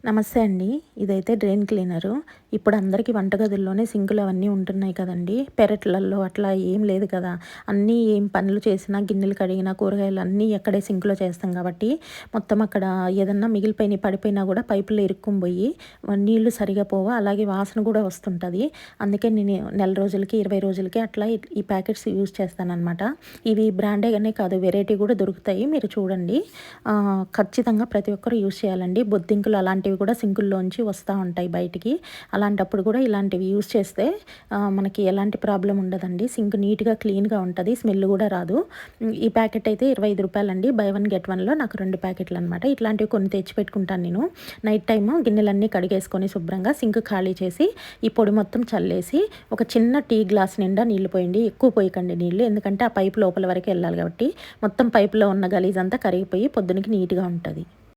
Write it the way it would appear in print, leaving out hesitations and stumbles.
నమస్తే అండి. ఇదైతే డ్రైన్ క్లీనరు. ఇప్పుడు అందరికీ వంటగదుల్లోనే సింకులు అవన్నీ ఉంటున్నాయి కదండీ! పెరట్లల్లో అట్లా ఏం లేదు కదా! అన్నీ ఏం పనులు చేసినా, గిన్నెలు కడిగినా, కూరగాయలు అన్నీ అక్కడే సింక్‌లో చేస్తాం కాబట్టి, మొత్తం అక్కడ ఏదన్నా మిగిలిపోయినయి పడిపోయినా గూడా పైపుల్లో ఇరుక్కొని బోయి నీళ్లు సరిగ్గా పోవు. అలాగే వాసన గూడా వస్తుంటది. అందుకే నేను నెల రోజులకి, 20 రోజులకి అట్లా ఈ ప్యాకెట్స్ యూజ్ చేస్తాననమాట. ఇవి బ్రాండేగానే కాదు, వెరైటీ గూడా దొరుకుతాయి. మీరు చూడండి. ఖచ్చితంగా ప్రతి ఒక్కరు యూజ్ చేయాలండి. బొద్దింకలు అలాంటివి కూడా సింకుల్లోంచి వస్తా ఉంటాయి బయటికి. అలాంటప్పుడు కూడా ఇలాంటివి యూజ్ చేస్తే మనకి ఎలాంటి ప్రాబ్లమ్ ఉండదండి. సింక్ నీట్‌గా, క్లీన్‌గా ఉంటది. స్మెల్ గూడా రాదు. ఈ ప్యాకెట్ అయితే రూ. 25 అండి. బై వన్ గెట్ వన్‌లో నాకు 2 ప్యాకెట్లనమాట. ఇట్లాంటివి కొన్ని తెచ్చిపెట్టుకుంటాను నేను. నైట్ టైము గిన్నెలన్నీ కడిగేసుకొని శుభ్రంగా సింక్ ఖాళీ చేసి, ఈ పొడి మొత్తం చల్లేసి, ఒక చిన్న టీ గ్లాస్ నిండా నీళ్లు పోయండి. ఎక్కువ పోయకండి నీళ్లు. ఎందుకంటే ఆ పైపు లోపల వరకు ఎళ్ళాలి కాబట్టి, మొత్తం పైపులో ఉన్న గలీజంతా కరిగిపోయి పొద్దునకి నీట్‌గా ఉంటది.